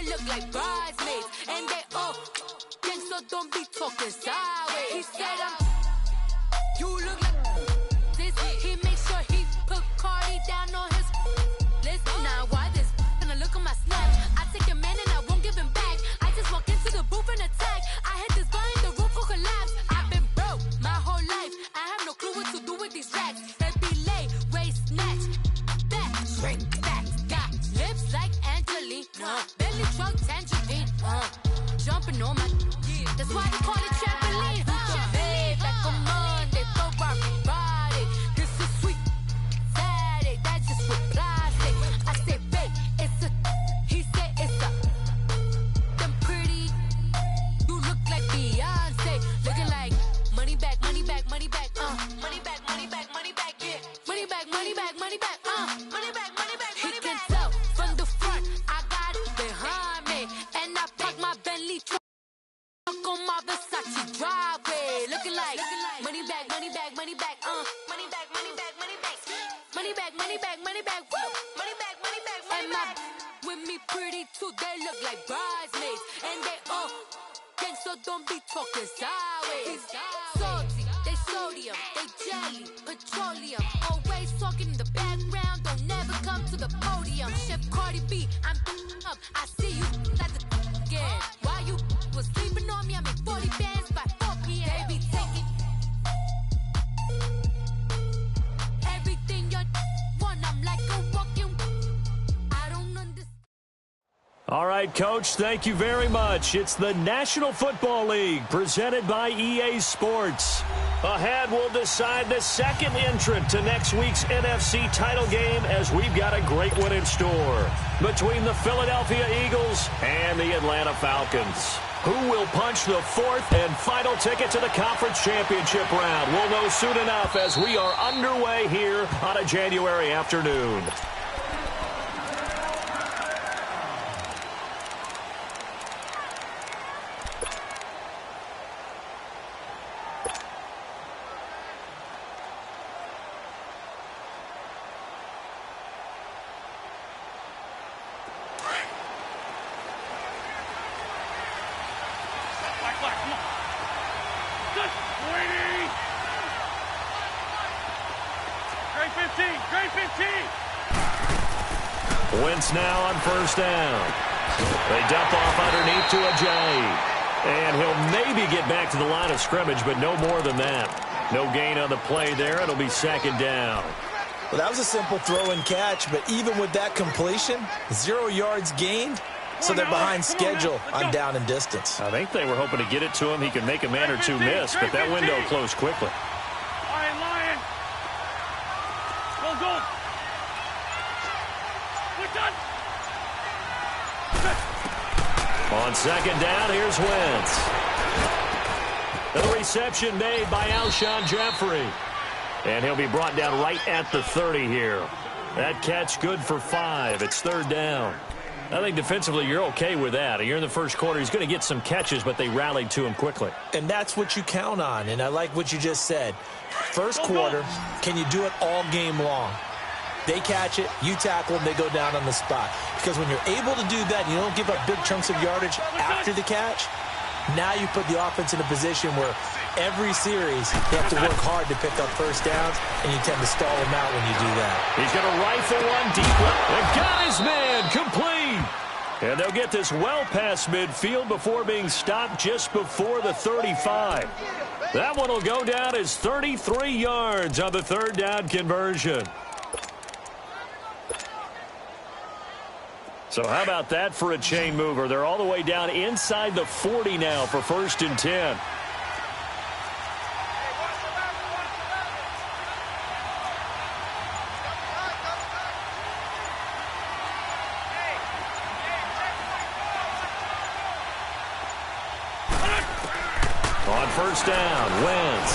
they look like bridesmaids. And they all gang, so don't be talking sideways. He said, you look like this. He make sure he put Cardi down on his list. Now why this? Gonna look on my snap. I take a man and I won't give him back. I just walk into the booth and attack. I hit this guy in the roof will collapse. I've been broke my whole life. I have no clue what to do with these racks. That be lay, waist snatch, back, shrink back. Got lips like Angelina, belly truck tangerine. Jumping on my, that's why they call it trampoline. Babe, like a Monday, for everybody. This is sweet Saturday, that's just what plastic. I say, babe, it's a, he said it's a, them pretty, you look like Beyonce. Looking like money back, money back, money back, money back, money back, money back, yeah. Money back, money back, money back, money back, money back, money back. He can tell from the front, I got it behind me. And I park my Bentley truck on my Versace driveway. Looking like money back, money back, money back, money back, money back, money back, money back, money back, money back, woo. Money back, money back, money back. With me pretty too, they look like bridesmaids. And they all gang, so don't be talking sideways. Salty, they sodium, they jelly, petroleum. Always talking in the background, don't never come to the podium. Chef Cardi B, I'm up, I see you at the again. While you was sleeping on me, I make 40 bands by 4 p.m. They be taking everything you want, I'm like a walking, I don't understand. All right, Coach, thank you very much. It's the National Football League presented by EA Sports. Ahead, we'll decide the second entrant to next week's NFC title game as we've got a great one in store between the Philadelphia Eagles and the Atlanta Falcons. Who will punch the fourth and final ticket to the conference championship round? We'll know soon enough as we are underway here on a January afternoon. Wentz now on first down. They dump off underneath to Ajayi. And he'll maybe get back to the line of scrimmage, but no more than that. No gain on the play there. It'll be second down. Well, that was a simple throw and catch, but even with that completion, 0 yards gained, so they're behind schedule on down and distance. I think they were hoping to get it to him. He could make a man or two miss, but that window closed quickly. Lion. Go. We're done. On second down, here's Wentz. The reception made by Alshon Jeffrey. And he'll be brought down right at the 30 here. That catch good for 5. It's third down. I think defensively you're okay with that. You're in the first quarter. He's going to get some catches, but they rallied to him quickly. And that's what you count on, and I like what you just said. First quarter, can you do it all game long? They catch it, you tackle them, they go down on the spot. Because when you're able to do that, you don't give up big chunks of yardage after the catch, now you put the offense in a position where every series you have to work hard to pick up first downs, and you tend to stall them out when you do that. He's going to rifle one deep left. And got his man complete. And they'll get this well past midfield before being stopped just before the 35. That one will go down as 33 yards on the third down conversion. So how about that for a chain mover? They're all the way down inside the 40 now for first and 10. On first down, Wentz.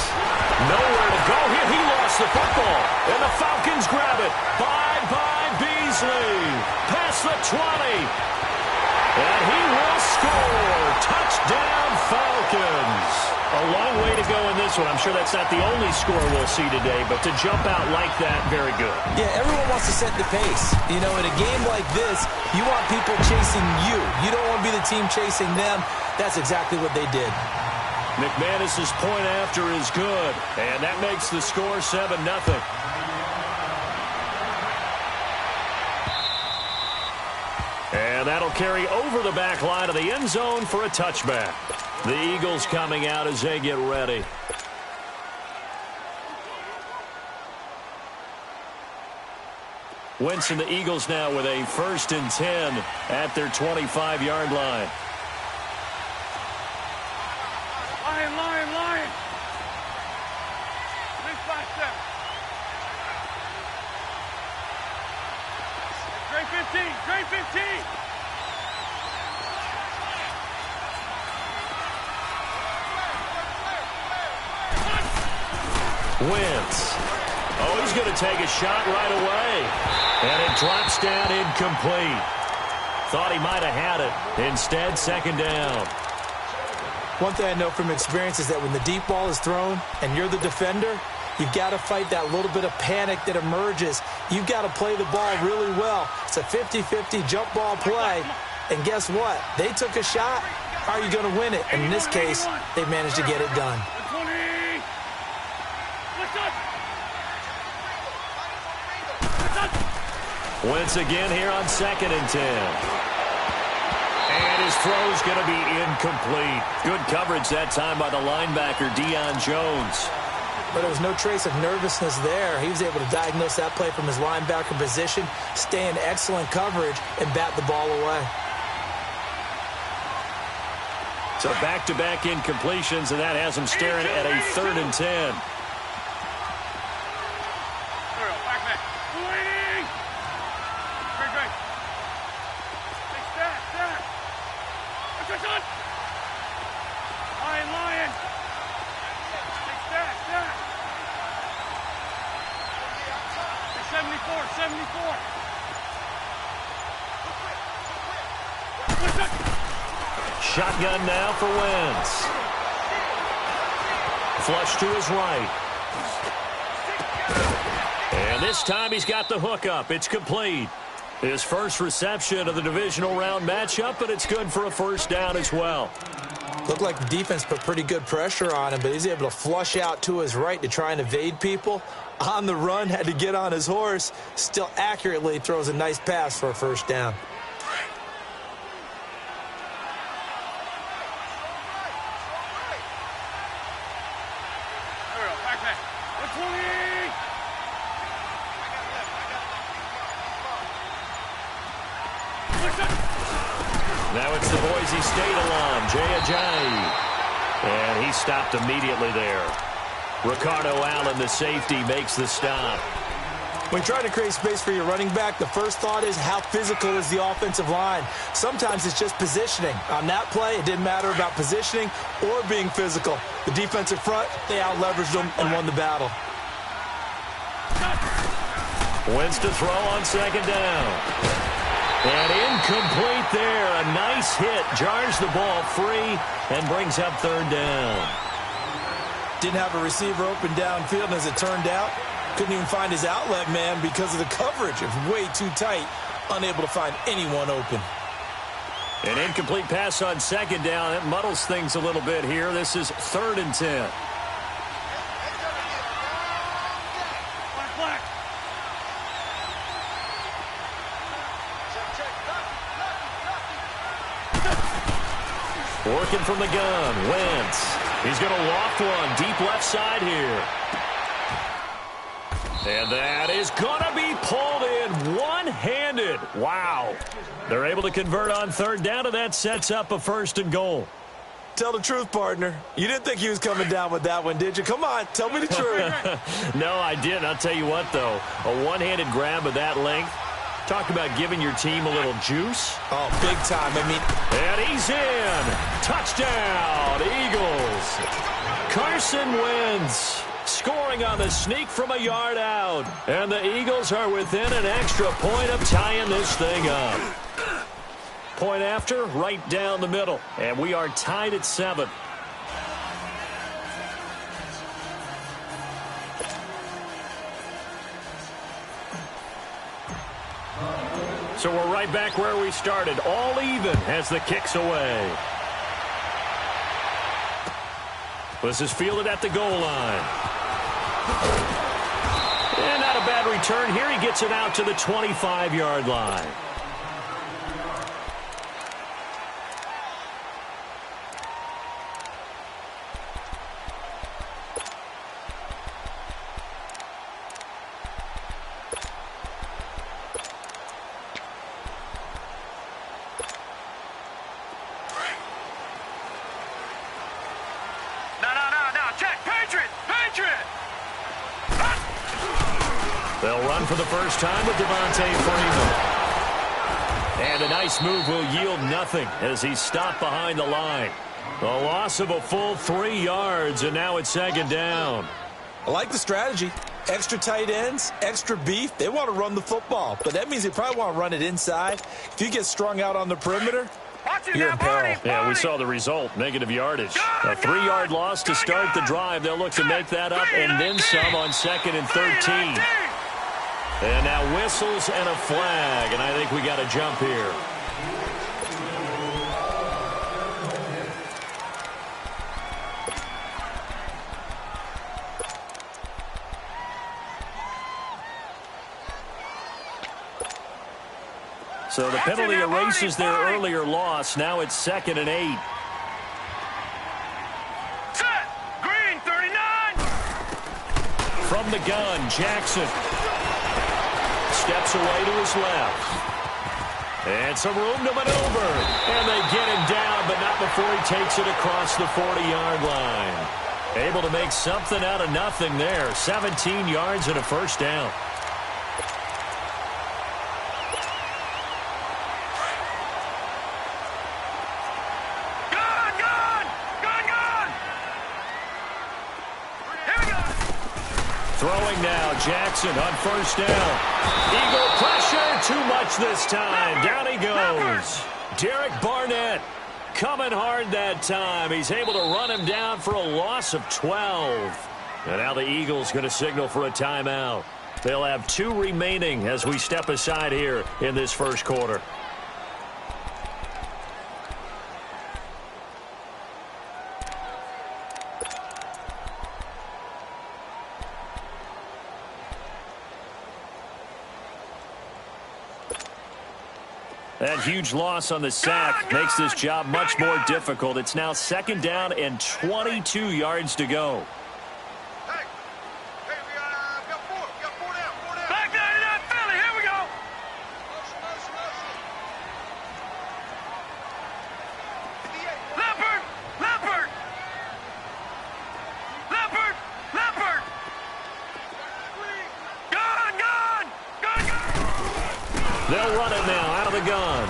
Nowhere to go here. He lost the football. And the Falcons grab it. Bye-bye Beasley. Past the 20. And he will score. Touchdown Falcons. A long way to go in this one. I'm sure that's not the only score we'll see today, but to jump out like that, very good. Yeah, everyone wants to set the pace. You know, in a game like this, you want people chasing chasing you. You don't want to be the team chasing them. That's exactly what they did. McManus's point after is good, and that makes the score 7-0. And that'll carry over the back line of the end zone for a touchback. The Eagles coming out as they get ready. Wentz and the Eagles now with a 1st and 10 at their 25-yard line. Lion. 3-5-7. Great 15. Wentz. Oh, he's going to take a shot right away. And it drops down incomplete. Thought he might have had it. Instead, 2nd down. One thing I know from experience is that when the deep ball is thrown and you're the defender, you've got to fight that little bit of panic that emerges. You've got to play the ball really well. It's a 50-50 jump ball play. And guess what? They took a shot. How are you going to win it? And in this case, they managed to get it done. Wentz again here on 2nd and 10. And his throw's going to be incomplete. Good coverage that time by the linebacker, Deion Jones. But there was no trace of nervousness there. He was able to diagnose that play from his linebacker position, stay in excellent coverage, and bat the ball away. So back-to-back incompletions, and that has him staring at a 3rd and 10. Lion. 74. Shotgun now for Wentz. Flush to his right. And this time he's got the hook up. It's complete. His first reception of the divisional round matchup, but it's good for a 1st down as well. Looked like the defense put pretty good pressure on him, but he's able to flush out to his right to try and evade people. On the run, had to get on his horse. Still accurately throws a nice pass for a 1st down. Now it's the Boise State alum, Jay Ajayi. And he stopped immediately there. Ricardo Allen, the safety, makes the stop. When trying to create space for your running back, the first thought is how physical is the offensive line. Sometimes it's just positioning. On that play, it didn't matter about positioning or being physical. The defensive front, they out-leveraged them and won the battle. Wentz to throw on 2nd down. And incomplete there. A nice hit. Jars the ball free and brings up 3rd down. Didn't have a receiver open downfield, and as it turned out, couldn't even find his outlet man because of the coverage. It was way too tight. Unable to find anyone open. An incomplete pass on 2nd down. That muddles things a little bit here. This is 3rd and 10. Working from the gun, Wentz. He's going to loft one deep left side here. And that is going to be pulled in one-handed. Wow. They're able to convert on 3rd down, and that sets up a 1st and goal. Tell the truth, partner. You didn't think he was coming down with that one, did you? Come on, tell me the truth. No, I didn't. I'll tell you what, though. A one-handed grab of that length. Talk about giving your team a little juice. Oh, big time. I mean. And he's in. Touchdown, Eagles. Carson Wentz scoring on the sneak from a yard out. And the Eagles are within an extra point of tying this thing up. Point after, right down the middle. And we are tied at 7. So we're right back where we started, all even as the kick's away. This is fielded at the goal line. And not a bad return here. He gets it out to the 25-yard line. They'll run for the first time with Devontae Freeman. And a nice move will yield nothing as he's stopped behind the line. A loss of a full 3 yards, and now it's second down. I like the strategy. Extra tight ends, extra beef. They want to run the football, but that means they probably want to run it inside. If you get strung out on the perimeter, you're in peril. Yeah, we saw the result, negative yardage. A 3-yard loss to start the drive. They'll look to make that up and then some on 2nd and 13. And now whistles and a flag, and I think we got a jump here. So the penalty erases their earlier loss. Now it's 2nd and 8. Set. Green, 39. From the gun, Jackson steps away to his left. And some room to maneuver. And they get him down, but not before he takes it across the 40-yard line. Able to make something out of nothing there. 17 yards and a first down. Throwing now, Jackson on first down. Eagle pressure, too much this time. Down he goes. Derek Barnett coming hard that time. He's able to run him down for a loss of 12. And now the Eagles going to signal for a timeout. They'll have 2 remaining as we step aside here in this first quarter. That huge loss on the sack makes this job much more difficult. It's now 2nd down and 22 yards to go. Hey, we got 4. We got 4 down. Back down to that Philly. Here we go. Leopard. They'll run it now out of the gun.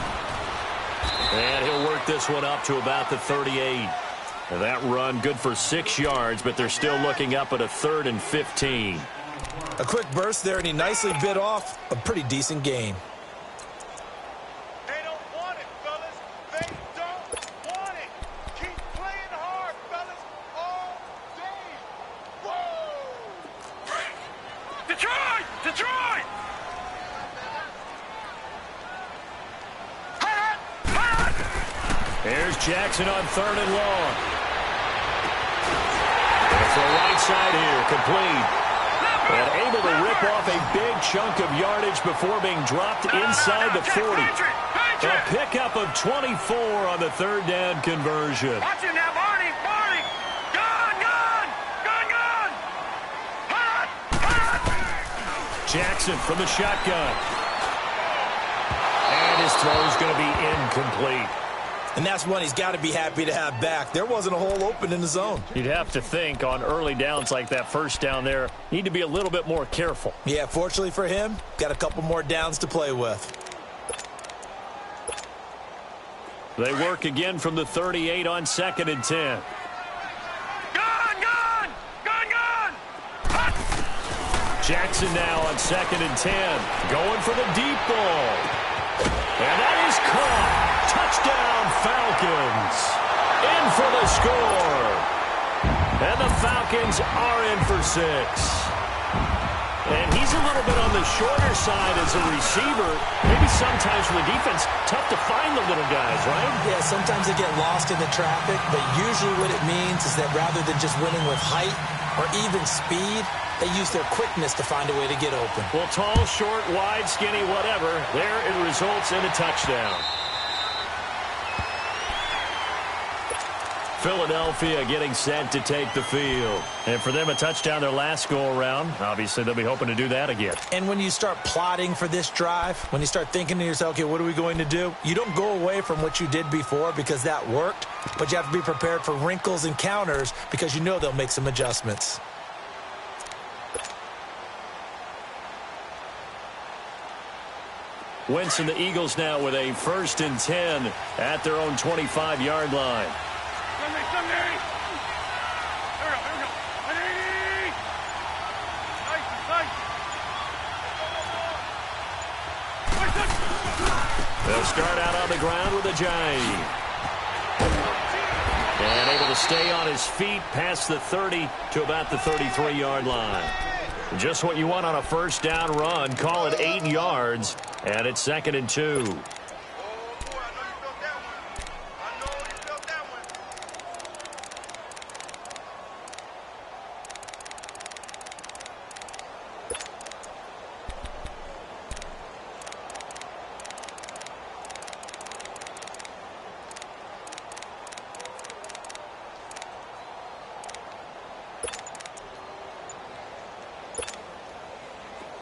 And he'll work this one up to about the 38. And that run good for 6 yards, but they're still looking up at a 3rd and 15. A quick burst there, and he nicely bit off a pretty decent gain. They don't want it, fellas. They don't want it. Keep playing hard, fellas, all day. Whoa! Detroit! There's Jackson on 3rd and long. And for right side here, complete. And able to rip off a big chunk of yardage before being dropped inside the 40. A pickup of 24 on the 3rd down conversion. Watch it now, Barney! Gun! Jackson from the shotgun. And his throw's going to be incomplete. And that's one he's got to be happy to have back. There wasn't a hole open in the zone. You'd have to think on early downs like that first down there, need to be a little bit more careful. Yeah, fortunately for him, got a couple more downs to play with. They work again from the 38 on 2nd and 10. Gun! Jackson now on 2nd and 10. Going for the deep ball. And that is caught. Touchdown, Falcons. In for the score. And the Falcons are in for 6. And he's a little bit on the shorter side as a receiver. Maybe sometimes for the defense, tough to find the little guys, right? Yeah, sometimes they get lost in the traffic, but usually what it means is that rather than just winning with height or even speed, they use their quickness to find a way to get open. Well, tall, short, wide, skinny, whatever, there it results in a touchdown. Philadelphia getting set to take the field. And for them, a touchdown their last go-around. Obviously, they'll be hoping to do that again. And when you start plotting for this drive, when you start thinking to yourself, okay, what are we going to do? You don't go away from what you did before because that worked, but you have to be prepared for wrinkles and counters because you know they'll make some adjustments. Wentz and the Eagles now with a 1st and 10 at their own 25-yard line. They'll start out on the ground with a jive. And able to stay on his feet past the 30 to about the 33-yard line. Just what you want on a 1st down run. Call it 8 yards, and it's 2nd and 2.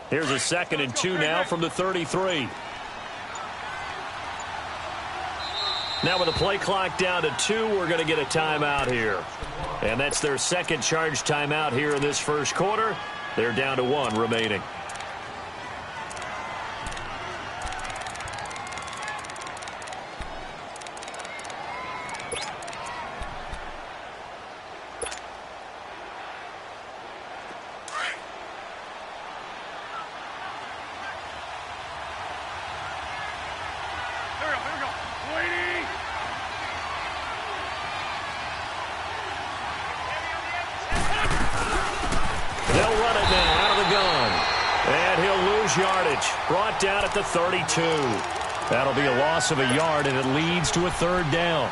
Here's a 2nd and 2 now from the 33. Now with the play clock down to 2, we're going to get a timeout here. And that's their 2nd charge timeout here in this 1st quarter. They're down to 1 remaining. Yardage brought down at the 32. That'll be a loss of a yard, and it leads to a 3rd down.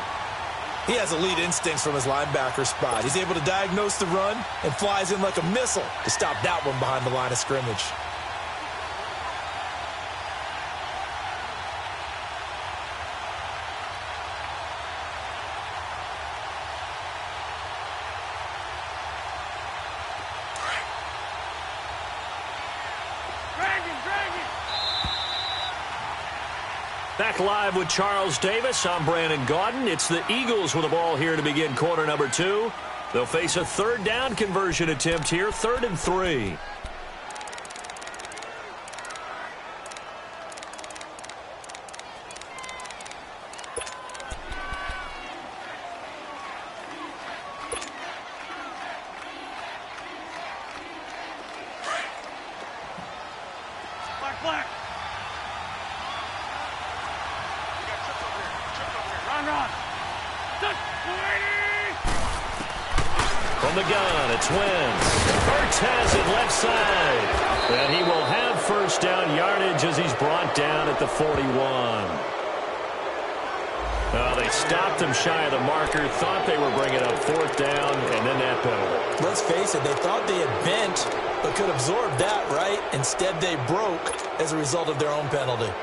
He has elite instincts from his linebacker spot. He's able to diagnose the run and flies in like a missile to stop that one behind the line of scrimmage. Back live with Charles Davis. I'm Brandon Gaudin. It's the Eagles with the ball here to begin quarter number 2. They'll face a 3rd down conversion attempt here, 3rd and 3. From the gun, it's Wentz. Hurts has it left side. And he will have 1st down yardage as he's brought down at the 41. They stopped him shy of the marker, thought they were bringing up 4th down, and then that penalty. Let's face it, they thought they had bent, but could absorb that, right? Instead, they broke as a result of their own penalty.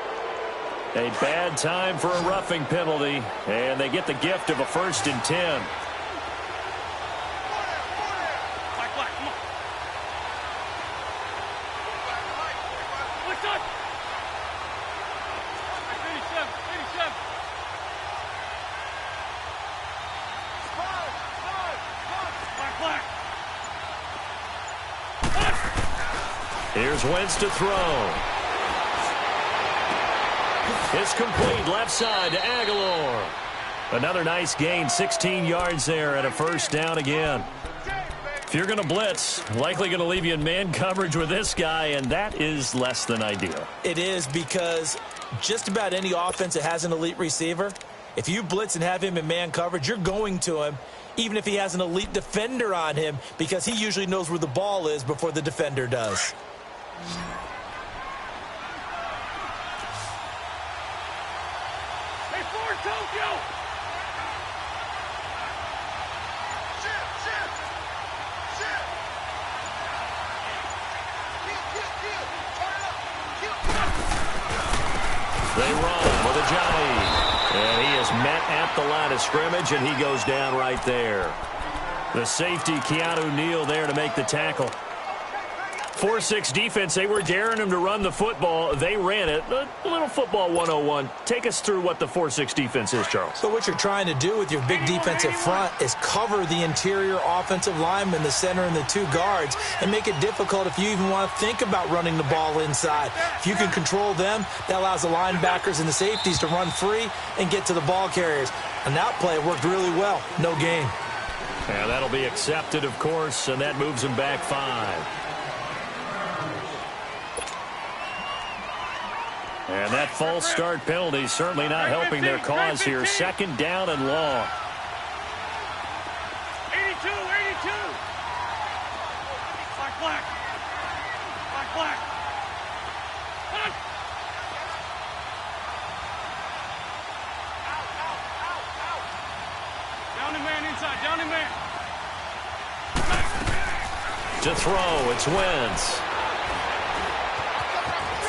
A bad time for a roughing penalty, and they get the gift of a 1st and 10. Here's Wentz to throw. It's complete left side to Aguilar. Another nice gain, 16 yards there and a 1st down again. If you're going to blitz, likely going to leave you in man coverage with this guy, and that is less than ideal. It is, because just about any offense that has an elite receiver, if you blitz and have him in man coverage, you're going to him, even if he has an elite defender on him, because he usually knows where the ball is before the defender does. Hey, Ford, Tokyo! They run with a Johnny. And he is met at the line of scrimmage, and he goes down right there. The safety, Keanu Neal, there to make the tackle. 4-6 defense, they were daring him to run the football. They ran it. A little football 101. Take us through what the 4-6 defense is, Charles. So what you're trying to do with your big defensive front is cover the interior offensive lineman, the center, and the two guards, and make it difficult if you even want to think about running the ball inside. If you can control them, that allows the linebackers and the safeties to run free and get to the ball carriers. And that play worked really well. No gain. And that'll be accepted, of course, and that moves him back 5. And that false start penalty certainly not helping their cause here. Second down and long. 82, 82. Black. Out. Down and man inside, down and man. To throw, it's Wentz.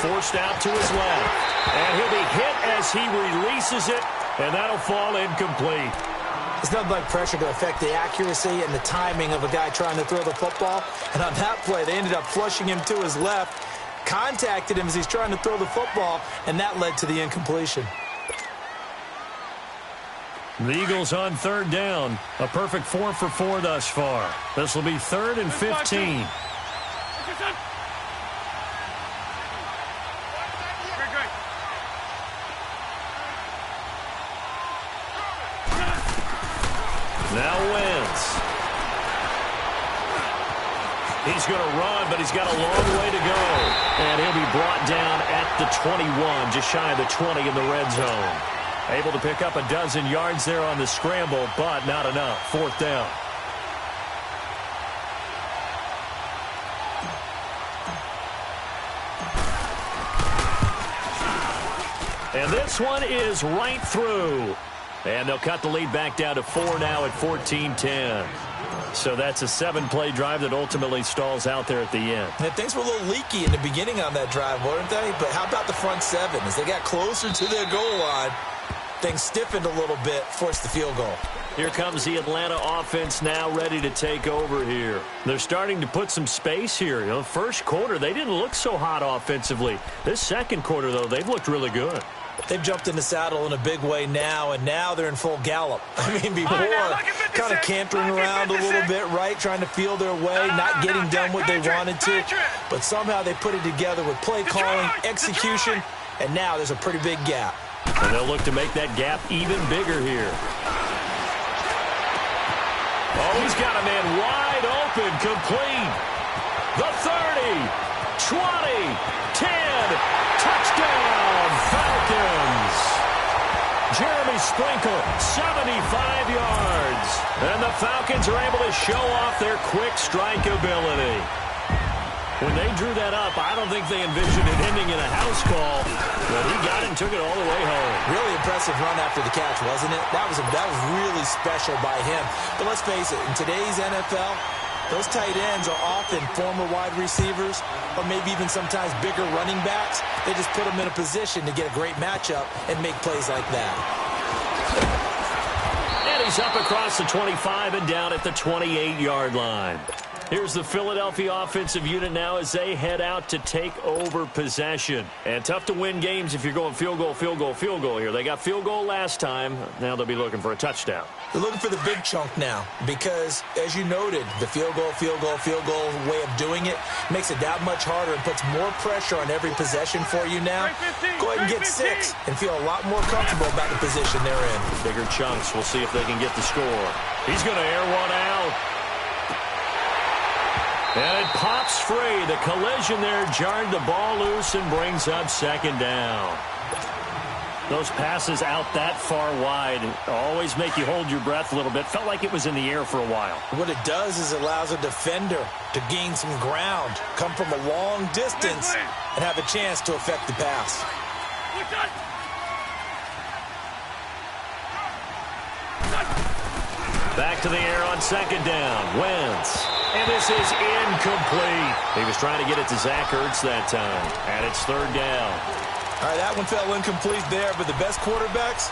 Forced out to his left. And he'll be hit as he releases it, and that'll fall incomplete. It's nothing like pressure to affect the accuracy and the timing of a guy trying to throw the football. And on that play, they ended up flushing him to his left, contacted him as he's trying to throw the football, and that led to the incompletion. The Eagles on third down. A perfect 4 for 4 thus far. This will be 3rd and 15. Now Wentz. He's going to run, but he's got a long way to go. And he'll be brought down at the 21, just shy of the 20 in the red zone. Able to pick up a dozen yards there on the scramble, but not enough. 4th down. And this one is right through. And they'll cut the lead back down to 4 now at 14-10. So that's a 7-play drive that ultimately stalls out there at the end. And things were a little leaky in the beginning on that drive, weren't they? But how about the front 7? As they got closer to their goal line, things stiffened a little bit, forced the field goal. Here comes the Atlanta offense now ready to take over here. They're starting to put some space here. You know, first quarter, they didn't look so hot offensively. This second quarter, though, they've looked really good. They've jumped in the saddle in a big way now, and now they're in full gallop. I mean, before, kind of cantering around a little bit, right, trying to feel their way, not getting done what they wanted to. But somehow they put it together with play calling, execution, and now there's a pretty big gap. And they'll look to make that gap even bigger here. Oh, he's got a man wide open, complete. The 30, 20, 10, touchdown, Falcons. Jeremy Sprinkle, 75 yards. And the Falcons are able to show off their quick strike ability. When they drew that up, I don't think they envisioned it ending in a house call, but he got it and took it all the way home. Really impressive run after the catch, wasn't it? That was really special by him. But let's face it, in today's NFL, those tight ends are often former wide receivers or maybe even sometimes bigger running backs. They just put them in a position to get a great matchup and make plays like that. And he's up across the 25 and down at the 28-yard line. Here's the Philadelphia offensive unit now as they head out to take over possession. And tough to win games if you're going field goal, field goal, field goal here. They got field goal last time. Now they'll be looking for a touchdown. They're looking for the big chunk now because, as you noted, the field goal way of doing it makes it that much harder and puts more pressure on every possession for you now. Go ahead and get 6 and feel a lot more comfortable about the position they're in. Bigger chunks. We'll see if they can get the score. He's going to air one out. And it pops free. The collision there jarred the ball loose and brings up second down. Those passes out that far wide always make you hold your breath a little bit. Felt like it was in the air for a while. What it does is it allows a defender to gain some ground, come from a long distance, and have a chance to affect the pass. Back to the air on second down. Wentz. And this is incomplete. He was trying to get it to Zach Ertz that time. And it's third down. All right, that one fell incomplete there, but the best quarterbacks,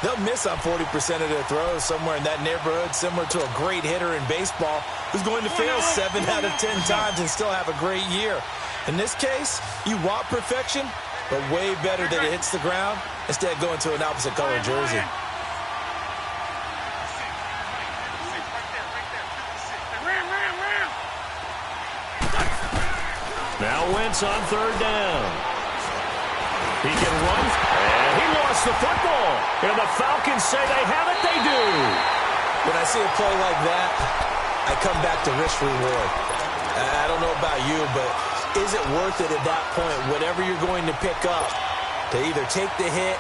they'll miss on 40% of their throws somewhere in that neighborhood, similar to a great hitter in baseball who's going to fail 7 out of 10 times and still have a great year. In this case, you want perfection, but way better that it hits the ground instead of going to an opposite color jersey. Now Wentz on third down. He can run, and he lost the football. And the Falcons say they have it, they do. When I see a play like that, I come back to risk reward. I don't know about you, but is it worth it at that point, whatever you're going to pick up, to either take the hit,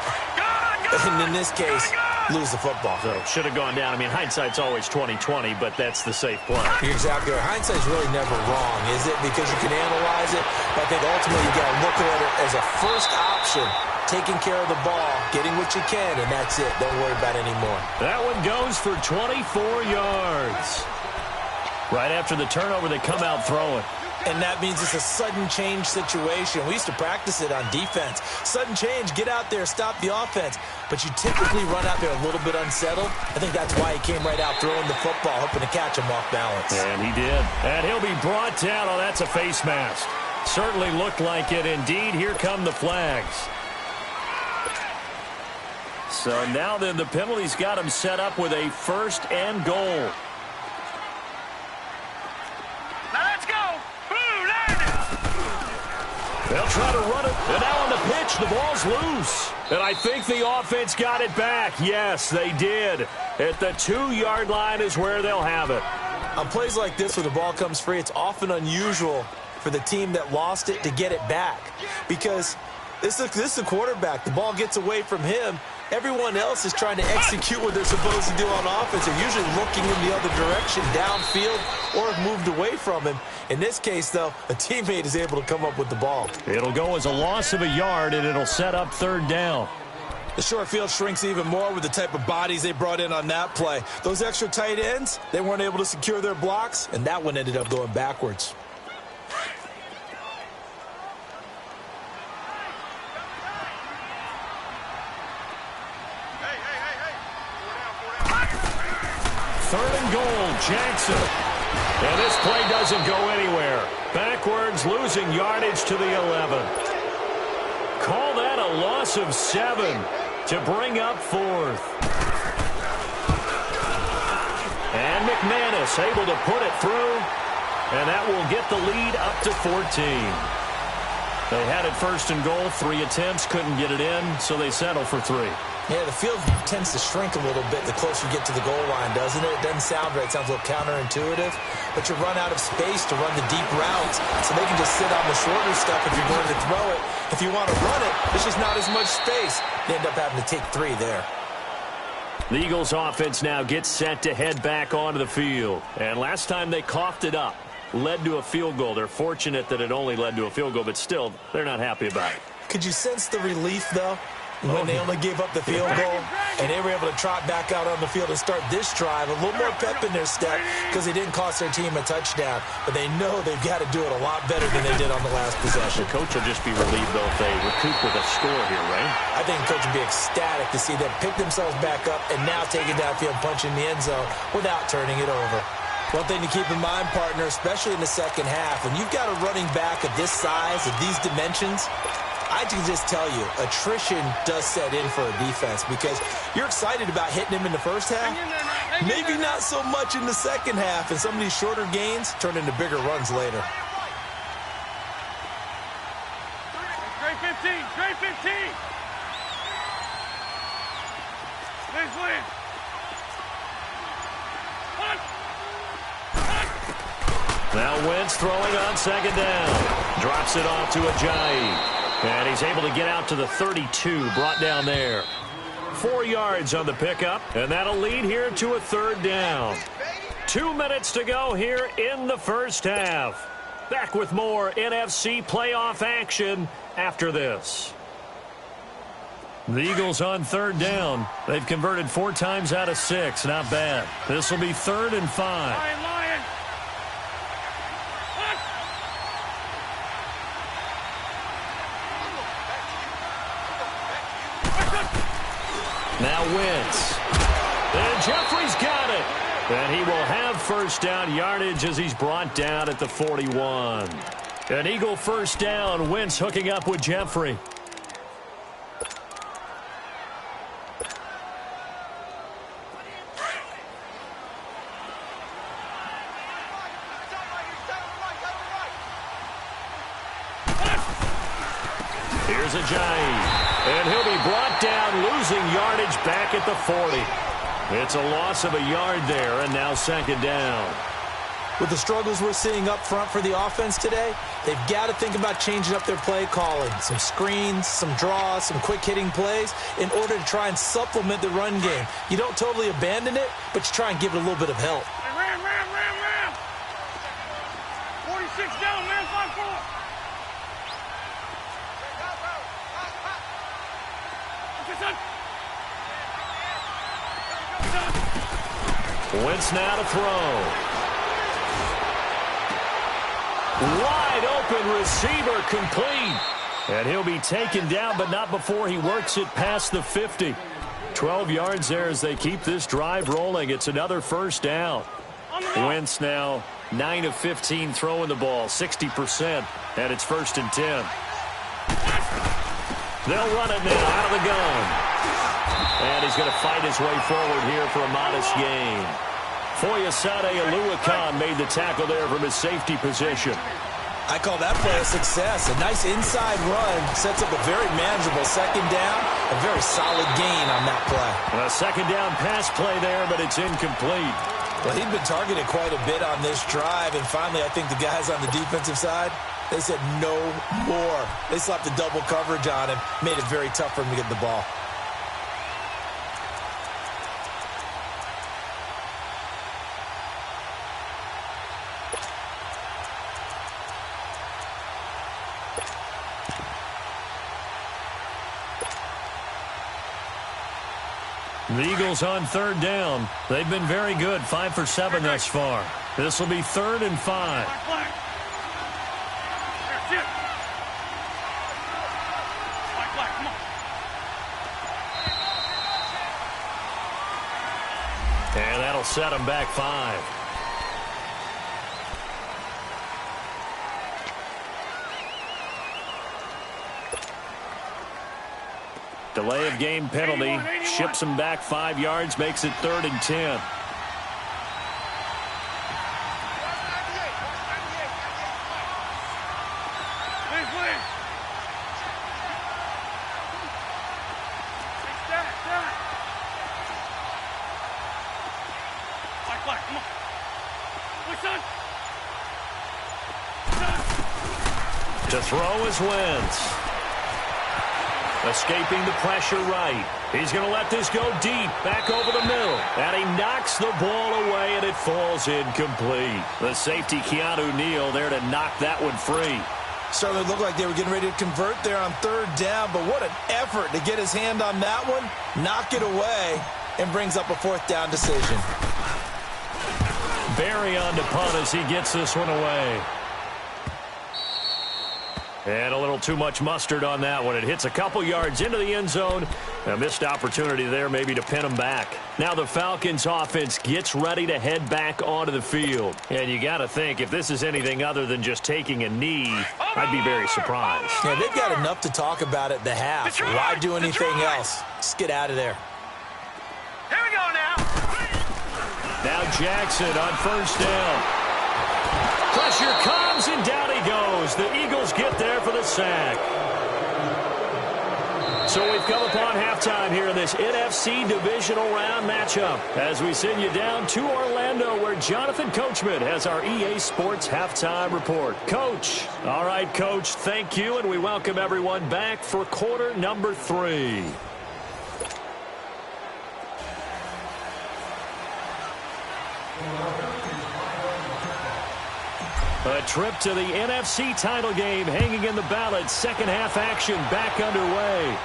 and in this case, lose the football? So should have gone down. I mean, hindsight's always 20/20, but that's the safe play. You're exactly right. Hindsight's really never wrong, is it? Because you can analyze it, but I think ultimately you got to look at it as a first option, taking care of the ball, getting what you can, and that's it. Don't worry about it anymore. That one goes for 24 yards. Right after the turnover, they come out throwing. And that means it's a sudden change situation. We used to practice it on defense. Sudden change, get out there, stop the offense. But you typically run out there a little bit unsettled. I think that's why he came right out throwing the football, hoping to catch him off balance. And he did. And he'll be brought down. Oh, that's a face mask. Certainly looked like it. Indeed, here come the flags. So now then the penalty's got him set up with a 1st and goal. They'll try to run it, and now on the pitch, the ball's loose. And I think the offense got it back. Yes, they did. At the 2-yard line is where they'll have it. On plays like this where the ball comes free, it's often unusual for the team that lost it to get it back. Because this is a quarterback. The ball gets away from him. Everyone else is trying to execute what they're supposed to do on offense. They're usually looking in the other direction, downfield, or have moved away from him. In this case, though, a teammate is able to come up with the ball. It'll go as a loss of a yard, and it'll set up third down. The short field shrinks even more with the type of bodies they brought in on that play. Those extra tight ends, they weren't able to secure their blocks, and that one ended up going backwards. Third and goal, Jackson. And this play doesn't go anywhere. Backwards, losing yardage to the 11. Call that a loss of 7 to bring up 4th. And McManus able to put it through. And that will get the lead up to 14. They had it 1st and goal, 3 attempts, couldn't get it in, so they settle for 3. Yeah, the field tends to shrink a little bit the closer you get to the goal line, doesn't it? It doesn't sound right. It sounds a little counterintuitive. But you run out of space to run the deep routes, so they can just sit on the shorter stuff if you're going to throw it. If you want to run it, there's just not as much space. They end up having to take 3 there. The Eagles offense now gets set to head back onto the field. And last time they coughed it up, led to a field goal. They're fortunate that it only led to a field goal, but still, they're not happy about it. Could you sense the relief, though? When they only gave up the field goal, and they were able to trot back out on the field and start this drive, a little more pep in their step because they didn't cost their team a touchdown. But they know they've got to do it a lot better than they did on the last possession. The coach will just be relieved, though, if they recoup with a score here, right? I think the coach would be ecstatic to see them pick themselves back up and now take it downfield and punch in the end zone without turning it over. One thing to keep in mind, partner, especially in the second half, when you've got a running back of this size, of these dimensions, I can just tell you, attrition does set in for a defense because you're excited about hitting him in the first half. Maybe not so much in the second half, and some of these shorter gains turn into bigger runs later. Straight 15, straight 15. Please win. Now Wentz throwing on second down. Drops it off to Ajayi. And he's able to get out to the 32, brought down there. 4 yards on the pickup, and that'll lead here to a third down. 2 minutes to go here in the first half. Back with more NFC playoff action after this. The Eagles on third down. They've converted 4 times out of 6. Not bad. This will be 3rd and 5. Lion. Now Wentz. And Jeffrey's got it. And he will have first down yardage as he's brought down at the 41. An Eagle first down. Wentz hooking up with Jeffrey. Here's Ajayi. And he'll be brought down, losing yardage back at the 40. It's a loss of a yard there, and now second down. With the struggles we're seeing up front for the offense today, they've got to think about changing up their play calling. Some screens, some draws, some quick-hitting plays in order to try and supplement the run game. You don't totally abandon it, but you try and give it a little bit of help. Ram. 46 down, man. 5-4. Wentz now to throw. Wide open receiver, complete. And he'll be taken down, but not before he works it past the 50. 12 yards there as they keep this drive rolling. It's another first down. Wentz now 9 of 15 throwing the ball, 60%, and it's 1st and 10. They'll run it now out of the gun. And he's going to fight his way forward here for a modest gain. Foyesade Oluwakan made the tackle there from his safety position. I call that play a success. A nice inside run sets up a very manageable second down. A very solid gain on that play. A second down pass play there, but it's incomplete. Well, he'd been targeted quite a bit on this drive, and finally I think the guys on the defensive side, they said no more. They slapped the double coverage on him, made it very tough for him to get the ball. The Eagles on third down. They've been very good, 5 for 7 thus far. This will be 3rd and 5. And that'll set them back 5. Delay of game penalty, ships him back 5 yards, makes it 3rd and 10. To throw is Wentz. Escaping the pressure right. He's going to let this go deep, back over the middle. And he knocks the ball away, and it falls incomplete. The safety, Keanu Neal, there to knock that one free. Certainly looked like they were getting ready to convert there on third down, but what an effort to get his hand on that one, knock it away, and brings up a 4th down decision. Barry on to punt as he gets this one away. And a little too much mustard on that one. It hits a couple yards into the end zone. A missed opportunity there maybe to pin him back. Now the Falcons offense gets ready to head back onto the field. And you got to think, if this is anything other than just taking a knee, I'd be very surprised. Yeah, they've got enough to talk about at the half. Why do anything else? Just get out of there. Here we go now. Now Jackson on first down. Pressure comes, and down he goes. The Eagles get there for the sack. So So we've come upon halftime here in this NFC Divisional Round matchup as we send you down to Orlando where Jonathan Coachman has our EA Sports Halftime Report. Coach. All right, Coach, thank you, and we welcome everyone back for quarter number 3. A trip to the NFC title game hanging in the balance. Second half action back underway.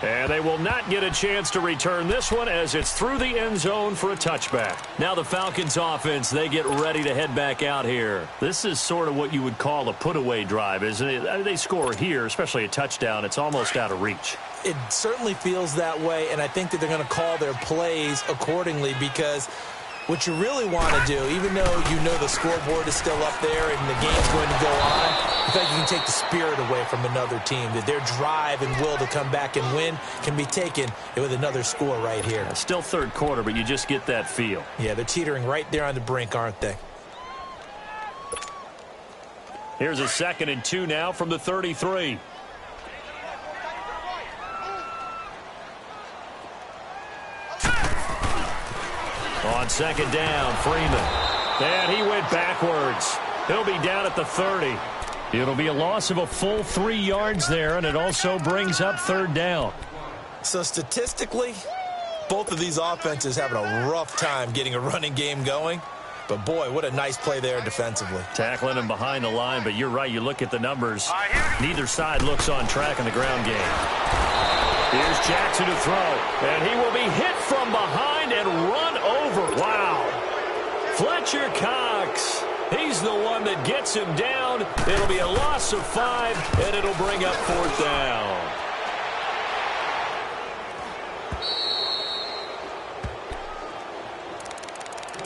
And they will not get a chance to return this one as it's through the end zone for a touchback. Now the Falcons offense, they get ready to head back out here. This is sort of what you would call a put-away drive, isn't it? I mean, they score here, especially a touchdown. It's almost out of reach. It certainly feels that way, and I think that they're going to call their plays accordingly because what you really want to do, even though you know the scoreboard is still up there and the game's going to go on, in fact, you can take the spirit away from another team. That their drive and will to come back and win can be taken with another score right here. Yeah, still third quarter, but you just get that feel. Yeah, they're teetering right there on the brink, aren't they? Here's a 2nd and 2 now from the 33. On 2nd down, Freeman. And he went backwards. He'll be down at the 30. It'll be a loss of a full 3 yards there, and it also brings up 3rd down. So statistically, both of these offenses having a rough time getting a running game going. But, boy, what a nice play there defensively. Tackling him behind the line, but you're right. You look at the numbers. Neither side looks on track in the ground game. Here's Jackson to throw, and he will be hit from behind and run over. Wow. Fletcher Cox, he's the one that gets him down. It'll be a loss of 5, and it'll bring up 4th down.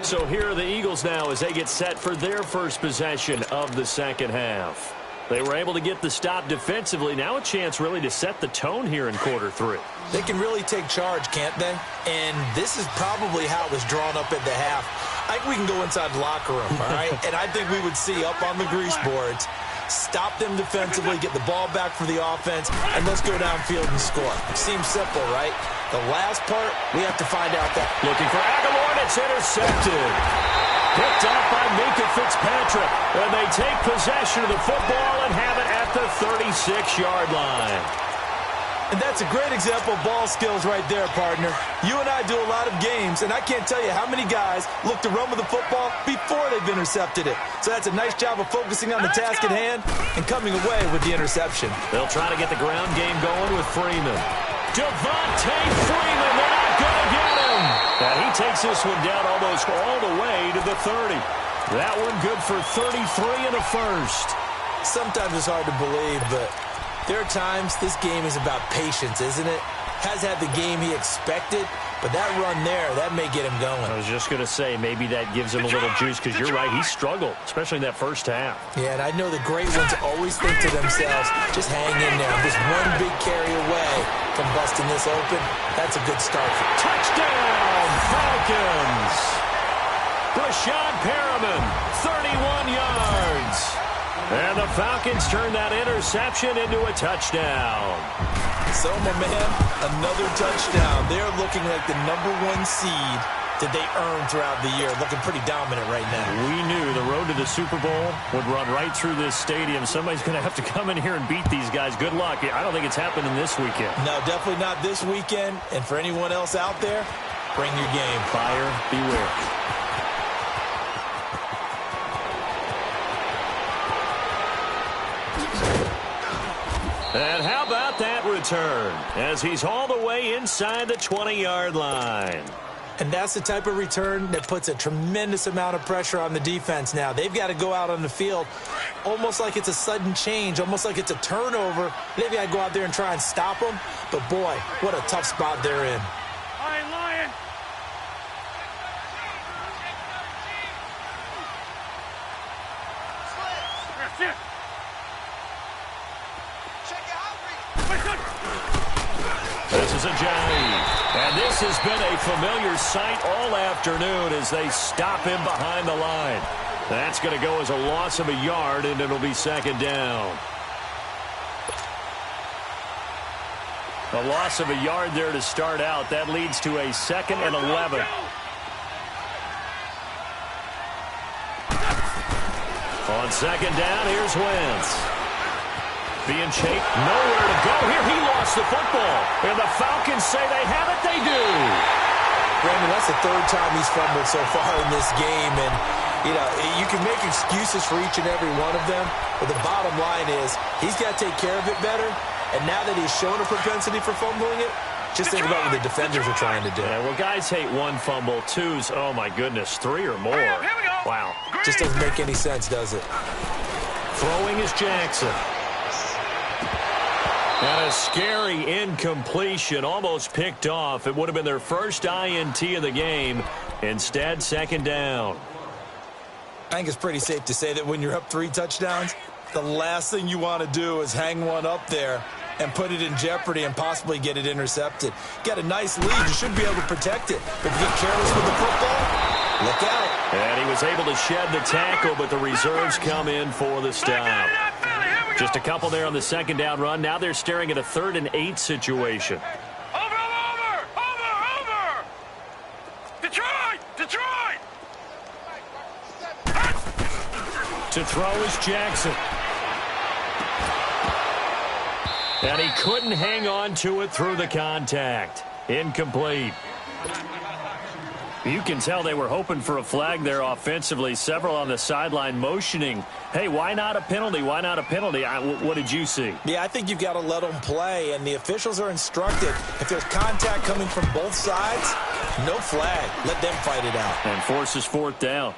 So here are the Eagles now as they get set for their first possession of the second half. They were able to get the stop defensively. Now a chance really to set the tone here in quarter 3. They can really take charge, can't they? And this is probably how it was drawn up at the half. I think we can go inside the locker room, all right? And I think we would see up on the grease boards, stop them defensively, get the ball back for the offense, and let's go downfield and score. Seems simple, right? The last part, we have to find out that. Looking for Aguilar, and it's intercepted. Picked off by Minka Fitzpatrick. And they take possession of the football and have it at the 36-yard line. And that's a great example of ball skills right there, partner. You and I do a lot of games, and I can't tell you how many guys look to run with the football before they've intercepted it. So that's a nice job of focusing on the task at hand and coming away with the interception. They'll try to get the ground game going with Freeman. Devontae Freeman, they're not going to get him. And he takes this one down almost all the way to the 30. That one good for 33 and a first. Sometimes it's hard to believe, but there are times this game is about patience, isn't it? Has had the game he expected, but that run there, that may get him going. I was just going to say, maybe that gives him a little juice, because you're right, he struggled, especially in that first half. Yeah, and I know the great ones always think to themselves, just hang in there. Just one big carry away from busting this open. That's a good start. Touchdown, Falcons! Brashad Perriman, 31 yards. And the Falcons turn that interception into a touchdown. So, my man, another touchdown. They're looking like the #1 seed that they earned throughout the year. Looking pretty dominant right now. We knew the road to the Super Bowl would run right through this stadium. Somebody's going to have to come in here and beat these guys. Good luck. I don't think it's happening this weekend. No, definitely not this weekend. And for anyone else out there, bring your game. Buyer beware. And how about that return as he's all the way inside the 20-yard line. And that's the type of return that puts a tremendous amount of pressure on the defense now. They've got to go out on the field almost like it's a sudden change, almost like it's a turnover. They've got to go out there and try and stop them. But, boy, what a tough spot they're in. Lion. This is a Ajayi. And this has been a familiar sight all afternoon as they stop him behind the line. That's going to go as a loss of a yard, and it'll be 2nd down. A loss of a yard there to start out. That leads to a 2nd and 11. On 2nd down, here's Wentz. Being chased, nowhere to go. Here he lost the football. And the Falcons say they have it. They do. Brandon, that's the 3rd time he's fumbled so far in this game. And, you know, you can make excuses for each and every one of them. But the bottom line is he's got to take care of it better. And now that he's shown a propensity for fumbling it, just think about what the defenders are trying to do. Yeah, well, guys hate 1 fumble, 2's, oh, my goodness, 3 or more. Wow. Just doesn't make any sense, does it? Throwing is Jackson. And a scary incompletion, almost picked off. It would have been their first INT of the game. Instead, 2nd down. I think it's pretty safe to say that when you're up 3 touchdowns, the last thing you want to do is hang one up there and put it in jeopardy and possibly get it intercepted. Get a nice lead, you should be able to protect it. But if you get careless with the football, look out. And he was able to shed the tackle, but the reserves come in for the stop. Just a couple there on the 2nd down run. Now they're staring at a 3rd and 8 situation. Over! Detroit! To throw is Jackson. And he couldn't hang on to it through the contact. Incomplete. You can tell they were hoping for a flag there offensively. Several on the sideline motioning, hey, why not a penalty? Why not a penalty? What did you see? Yeah, I think you've got to let them play, and the officials are instructed. If there's contact coming from both sides, no flag. Let them fight it out. And forces 4th down.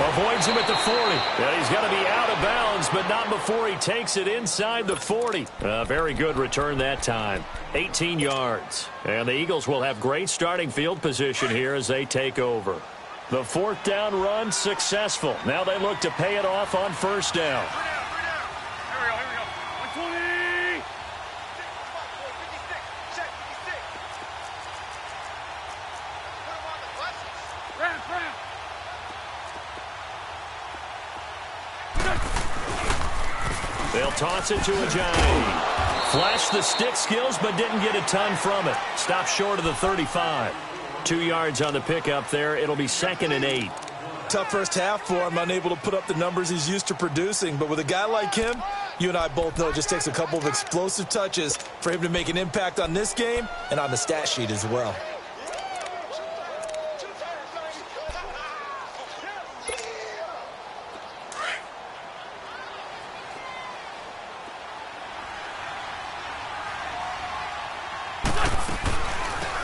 Avoids him at the 40. And he's going to be out of bounds, but not before he takes it inside the 40. Very good return that time. 18 yards. And the Eagles will have great starting field position here as they take over. The 4th down run successful. Now they look to pay it off on 1st down. Here we go. 120! Check 56. Put him on the buses. Ramp. They'll toss it to Ajayi. Flashed the stick skills, but didn't get a ton from it. Stopped short of the 35. 2 yards on the pickup there. It'll be 2nd and 8. Tough first half for him, unable to put up the numbers he's used to producing. But with a guy like him, you and I both know it just takes a couple of explosive touches for him to make an impact on this game and on the stat sheet as well.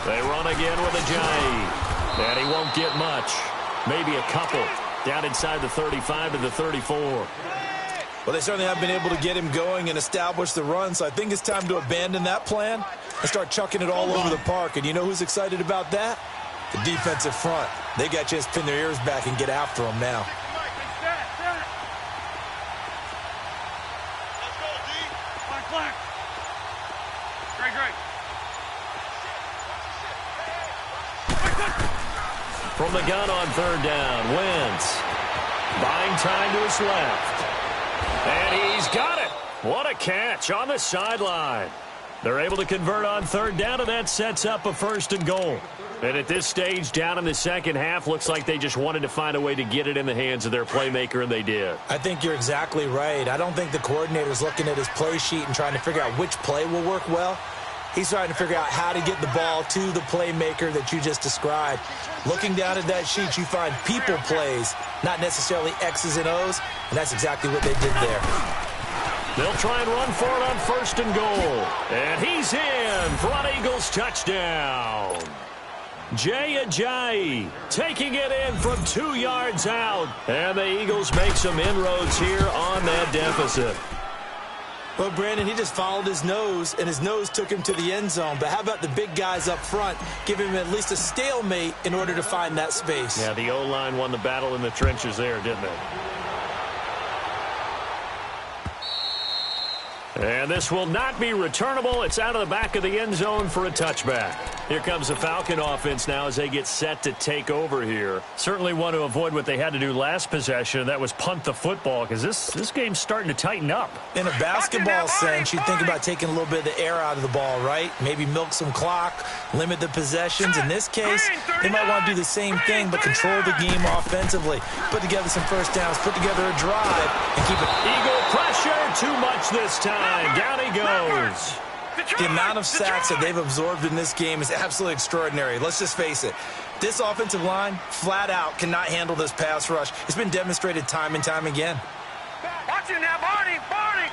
They run again with Ajayi. And he won't get much. Maybe a couple. Down inside the 35 to the 34. Well, they certainly have been able to get him going and establish the run, so I think it's time to abandon that plan and start chucking it all over the park. And you know who's excited about that? The defensive front. They got a chance to pin their ears back and get after him now. Let's go, D. Black. Great. From the gun on 3rd down, Wentz. Buying time to his left. And he's got it. What a catch on the sideline. They're able to convert on 3rd down, and that sets up a 1st and goal. And at this stage, down in the 2nd half, looks like they just wanted to find a way to get it in the hands of their playmaker, and they did. I think you're exactly right. I don't think the coordinator's looking at his play sheet and trying to figure out which play will work well. He's trying to figure out how to get the ball to the playmaker that you just described. Looking down at that sheet, you find people plays, not necessarily X's and O's, and that's exactly what they did there. They'll try and run for it on 1st and goal. And he's in for an Eagles touchdown. Jay Ajayi taking it in from 2 yards out. And the Eagles make some inroads here on that deficit. Well, Brandon, he just followed his nose, and his nose took him to the end zone. But how about the big guys up front? Give him at least a stalemate in order to find that space. Yeah, the O-line won the battle in the trenches there, didn't they? And this will not be returnable. It's out of the back of the end zone for a touchback. Here comes the Falcon offense now as they get set to take over here. Certainly want to avoid what they had to do last possession. That was punt the football because this game's starting to tighten up. In a basketball sense, you think about taking a little bit of the air out of the ball, right? Maybe milk some clock, limit the possessions. In this case, they might want to do the same thing but control the game offensively. Put together some first downs, put together a drive, and keep it. Eagle pressure, too much this time. Down he goes. The amount of sacks that they've absorbed in this game is absolutely extraordinary. Let's just face it. This offensive line, flat out, cannot handle this pass rush. It's been demonstrated time and time again. Watch it now, Barney! Barney!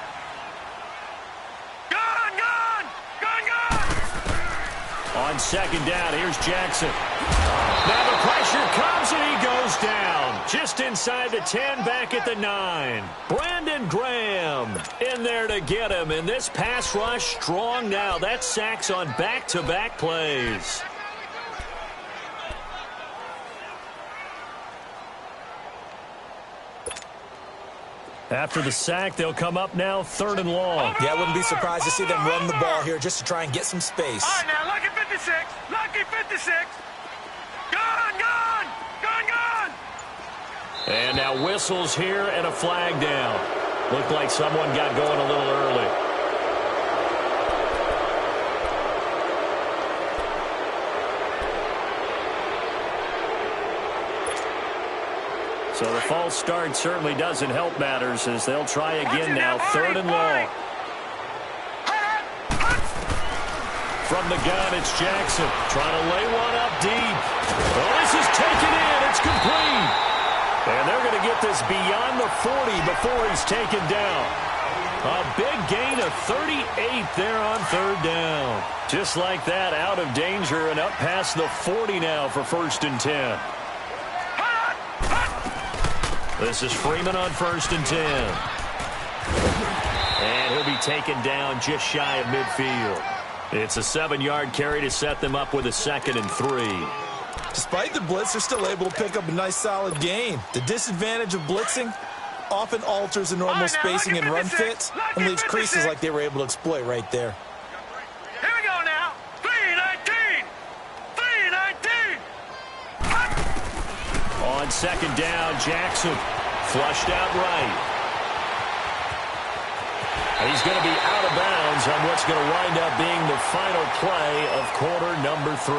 Gone! Gone! Gone! Gone! On second down, here's Jackson. Now the pressure comes and he goes down. Just inside the 10, back at the 9. Brandon Graham in there to get him. And this pass rush strong now. That's sacks on back-to-back plays. After the sack, they'll come up now 3rd and long. Yeah, I wouldn't be surprised to see them run the ball here just to try and get some space. All right, now, lucky 56. Lucky 56. Gone! Gone! Gone! Gone! And now whistles here and a flag down. Looked like someone got going a little early. So the false start certainly doesn't help matters as they'll try again now. 3rd and long. From the gun, it's Jackson trying to lay one up deep. Oh, this is taken in. It's complete. And they're going to get this beyond the 40 before he's taken down. A big gain of 38 there on 3rd down. Just like that, out of danger and up past the 40 now for 1st and 10. This is Freeman on 1st and 10. And he'll be taken down just shy of midfield. It's a 7-yard carry to set them up with a 2nd and 3. Despite the blitz, they're still able to pick up a nice solid gain. The disadvantage of blitzing often alters the normal spacing and run fits and leaves creases like they were able to exploit right there. Here we go now. 3-19. 3-19. On 2nd down, Jackson flushed out right. He's going to be out of bounds on what's going to wind up being the final play of quarter number 3.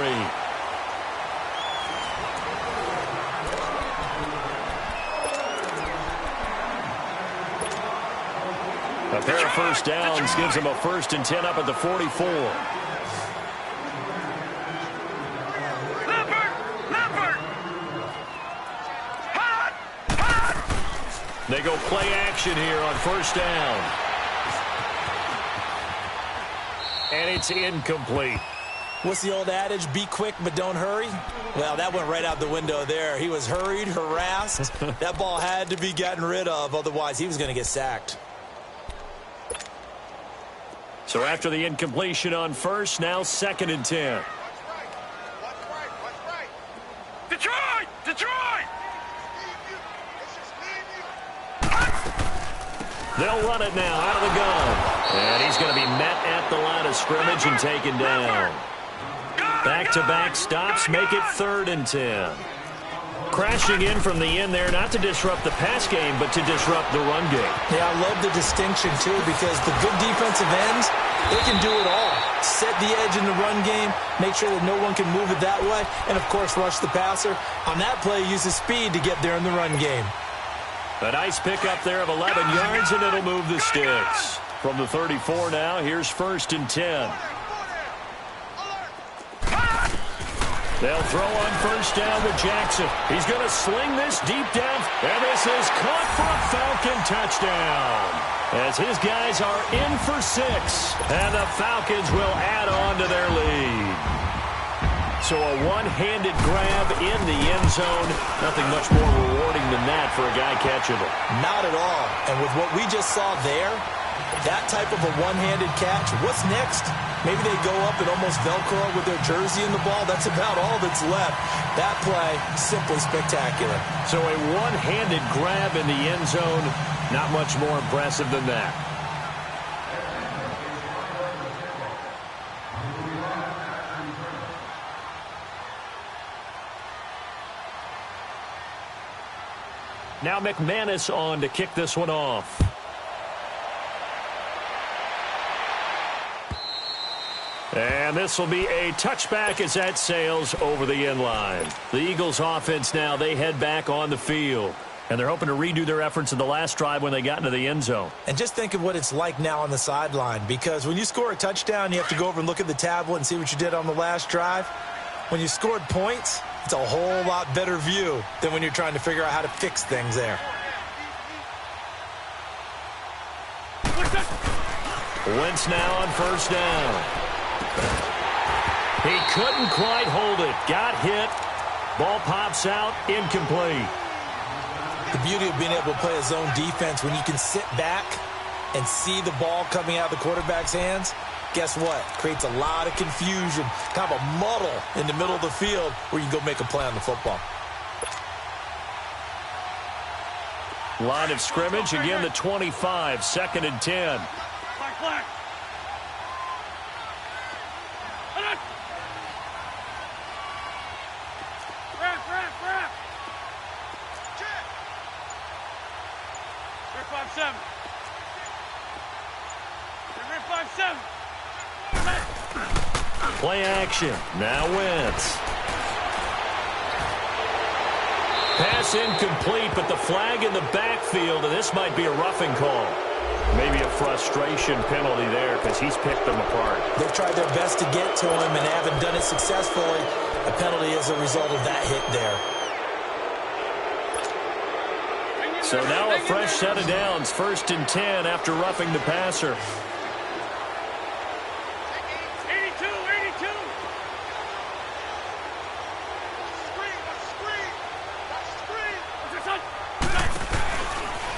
A pair of first downs gives him a 1st and 10 up at the 44. They go play action here on 1st down. And it's incomplete. What's the old adage? Be quick, but don't hurry? Well, that went right out the window there. He was hurried, harassed. That ball had to be gotten rid of. Otherwise, he was going to get sacked. So after the incompletion on 1st, now 2nd and 10. Detroit! Detroit! They'll run it now out of the gun. And he's going to be met at the line of scrimmage and taken down. Back-to-back stops make it 3rd and 10. Crashing in from the end there, not to disrupt the pass game, but to disrupt the run game. Yeah, I love the distinction, too, because the good defensive ends, they can do it all. Set the edge in the run game, make sure that no one can move it that way, and, of course, rush the passer. On that play, use his speed to get there in the run game. A nice pickup there of 11 yards, and it'll move the sticks. From the 34 now, here's 1st and 10. They'll throw on 1st down with Jackson. He's going to sling this deep down, and this is caught for a Falcon touchdown. As his guys are in for 6, and the Falcons will add on to their lead. So a one-handed grab in the end zone. Nothing much more rewarding than that for a guy catching it. Not at all. And with what we just saw there, that type of a one-handed catch, what's next? Maybe they go up and almost Velcro with their jersey in the ball. That's about all that's left. That play, simply spectacular. So a one-handed grab in the end zone, not much more impressive than that. Now McManus on to kick this one off. And this will be a touchback as that sails over the end line. The Eagles offense now, they head back on the field. And they're hoping to redo their efforts in the last drive when they got into the end zone. And just think of what it's like now on the sideline, because when you score a touchdown, you have to go over and look at the tablet and see what you did on the last drive. When you scored points, it's a whole lot better view than when you're trying to figure out how to fix things there. Wentz now on first down. He couldn't quite hold it. Got hit. Ball pops out. Incomplete. The beauty of being able to play a zone defense when you can sit back and see the ball coming out of the quarterback's hands, guess what? Creates a lot of confusion, kind of a muddle in the middle of the field where you can go make a play on the football. Line of scrimmage, again the 25, 2nd and 10. Black. Wrap. 3-5-7. 3-5-7. Play action. Now Wentz. Pass incomplete, but the flag in the backfield, and this might be a roughing call. Maybe a frustration penalty there because he's picked them apart. They've tried their best to get to him and haven't done it successfully. A penalty as a result of that hit there. So now a fresh set of downs, 1st and 10 after roughing the passer. 82.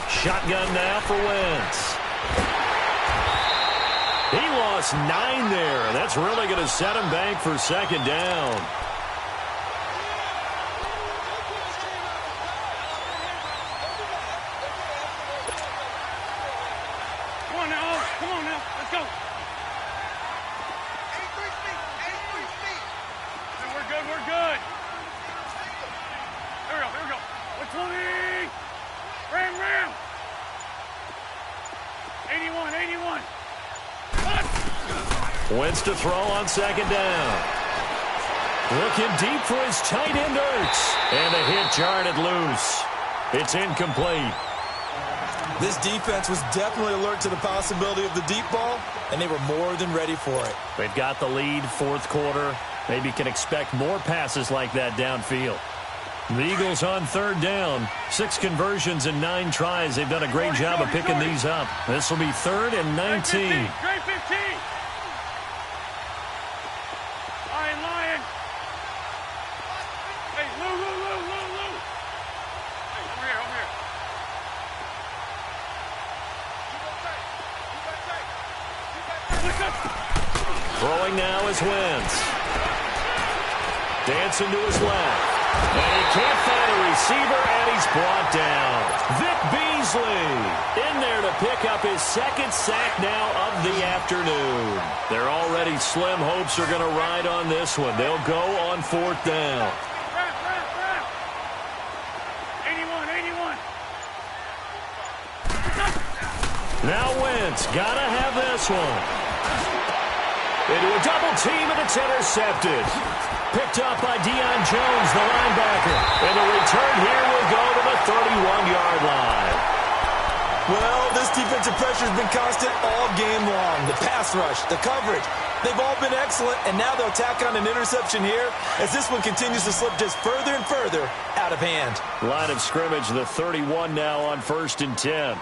Shotgun now for Wentz. He lost 9 there. That's really going to set him back for 2nd down. Come on now. Let's go. 83 feet. We're good. Here we go. 120. Ram. 81. Wentz to throw on 2nd down. Looking deep for his tight end Ertz. And a hit jarred it loose. It's incomplete. This defense was definitely alert to the possibility of the deep ball, and they were more than ready for it. They've got the lead, 4th quarter. Maybe can expect more passes like that downfield. The Eagles on 3rd down. 6 conversions and 9 tries. They've done a great job of picking these up. This will be 3rd and 19. Great 15. Lion. Hey, Lou. Hey, over here. Throwing now is Wentz. Dancing to his left. And he can't find a receiver, and he's brought down. Vic Beasley in there to pick up his 2nd sack now of the afternoon. Their already slim hopes are going to ride on this one. They'll go on 4th down. Wrap. 81. Now Wentz got to have this one. Into a double team, and it's intercepted. Picked up by Deion Jones, the linebacker. And the return here will go to the 31-yard line. Well, this defensive pressure has been constant all game long. The pass rush, the coverage, they've all been excellent, and now they'll tack on an interception here as this one continues to slip just further and further out of hand. Line of scrimmage, the 31 now on 1st and 10.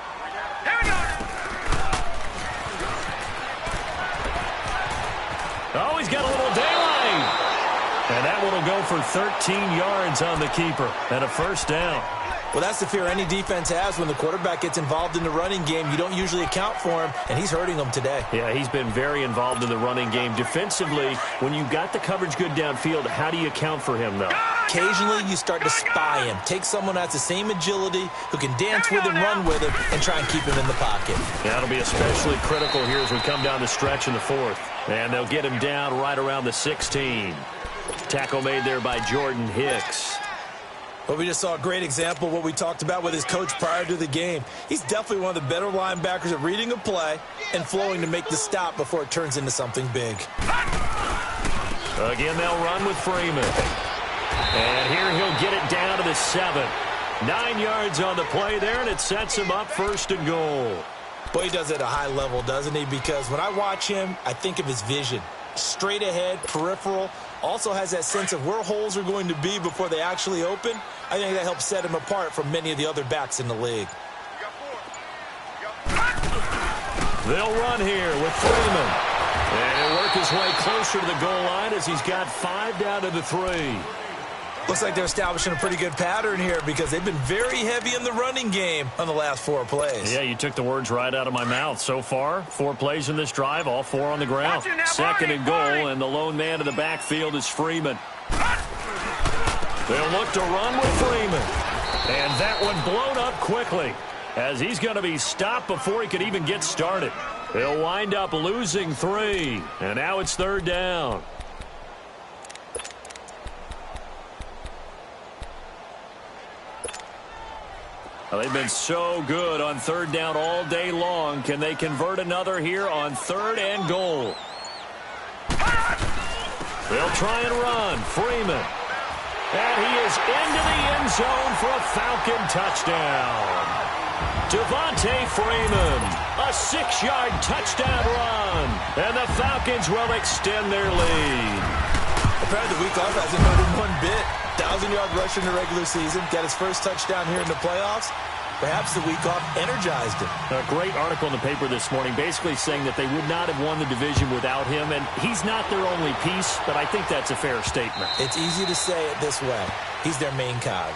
Here we go. Oh, he's got a little daylight. And that one will go for 13 yards on the keeper and a 1st down. Well, that's the fear any defense has when the quarterback gets involved in the running game. You don't usually account for him, and he's hurting them today. Yeah, he's been very involved in the running game. Defensively, when you've got the coverage good downfield, how do you account for him, though? Occasionally, you start to spy him. Take someone that's the same agility, who can dance with him, run with him, and try and keep him in the pocket. That'll be especially critical here as we come down the stretch in the 4th. And they'll get him down right around the 16. Tackle made there by Jordan Hicks. Well, we just saw a great example of what we talked about with his coach prior to the game. He's definitely one of the better linebackers at reading a play and flowing to make the stop before it turns into something big. Again, they'll run with Freeman. And here he'll get it down to the 7. 9 yards on the play there, and it sets him up 1st and goal. Boy, he does it at a high level, doesn't he? Because when I watch him, I think of his vision. Straight ahead, peripheral, also has that sense of where holes are going to be before they actually open. I think that helps set him apart from many of the other backs in the league. They'll run here with Freeman. And he'll work his way closer to the goal line as he's got 5 down to the 3. Looks like they're establishing a pretty good pattern here because they've been very heavy in the running game on the last 4 plays. Yeah, you took the words right out of my mouth. So far, 4 plays in this drive, all 4 on the ground. 2nd and goal, and the lone man in the backfield is Freeman. They'll look to run with Freeman. And that one blown up quickly as he's going to be stopped before he could even get started. He'll wind up losing 3, and now it's 3rd down. Well, they've been so good on 3rd down all day long. Can they convert another here on 3rd and goal? They'll try and run. Freeman. And he is into the end zone for a Falcon touchdown. Devontae Freeman, a 6-yard touchdown run. And the Falcons will extend their lead. Apparently the week off hasn't hurt him one bit. 1,000-yard rush in the regular season. Got his first touchdown here in the playoffs. Perhaps the week off energized him. A great article in the paper this morning basically saying that they would not have won the division without him. And he's not their only piece, but I think that's a fair statement. It's easy to say it this way. He's their main cog.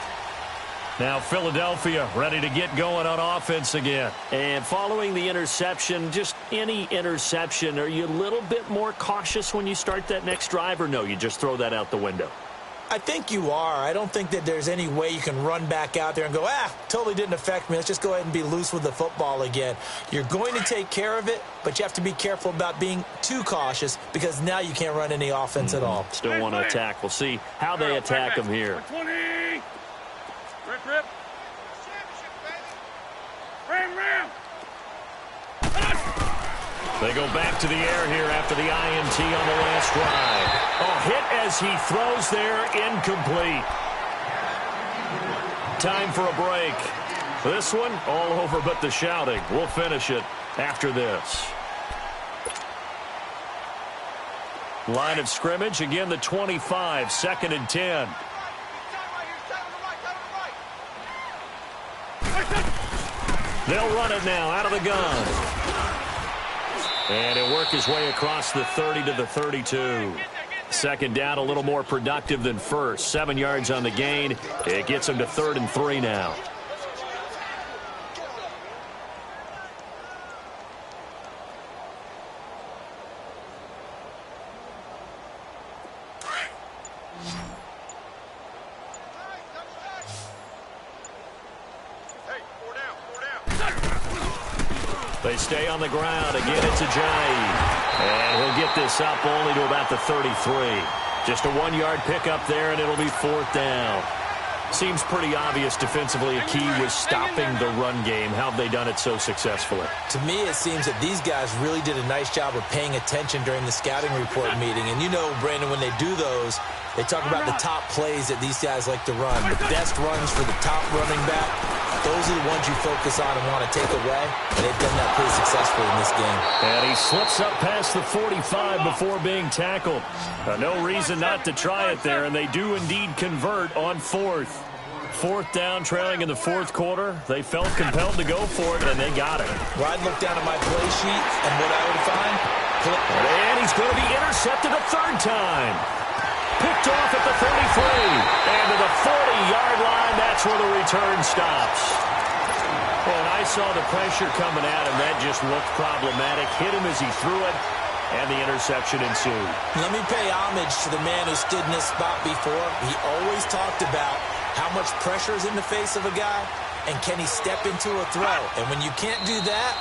Now Philadelphia ready to get going on offense again. And following the interception, just any interception, are you a little bit more cautious when you start that next drive, or no, you just throw that out the window? I think you are. I don't think that there's any way you can run back out there and go, totally didn't affect me. Let's just go ahead and be loose with the football again. You're going to take care of it, but you have to be careful about being too cautious because now you can't run any offense at all. Still want to attack. We'll see how they attack him here. 20. Rip. Ram. They go back to the air here after the INT on the last drive. Hit as he throws there, incomplete. Time for a break. This one, all over but the shouting. We'll finish it after this. Line of scrimmage, again the 25, 2nd and 10. They'll run it now out of the gun. And he'll work his way across the 30 to the 32. 2nd down, a little more productive than first. 7 yards on the gain. It gets him to 3rd and 3 now. They stay on the ground. Again, it's Ajayi. And he'll get this up only to about the 33. Just a 1-yard pickup there, and it'll be 4th down. Seems pretty obvious defensively a key was stopping the run game. How have they done it so successfully? To me, it seems that these guys really did a nice job of paying attention during the scouting report meeting. And you know, Brandon, when they do those, they talk about the top plays that these guys like to run. The best runs for the top running back, those are the ones you focus on and want to take away. And they've done that pretty successfully in this game. And he slips up past the 45 before being tackled. No reason not to try it there, and they do indeed convert on 4th. 4th down, trailing in the 4th quarter. They felt compelled to go for it, and they got it. Well, I'd look down at my play sheet, and what I would find... And he's going to be intercepted a 3rd time. Picked off at the 33. And to the 40-yard line, that's where the return stops. And I saw the pressure coming at him. That just looked problematic. Hit him as he threw it, and the interception ensued. Let me pay homage to the man who stood in this spot before. He always talked about how much pressure is in the face of a guy, and can he step into a throw. And when you can't do that,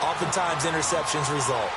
oftentimes interceptions result.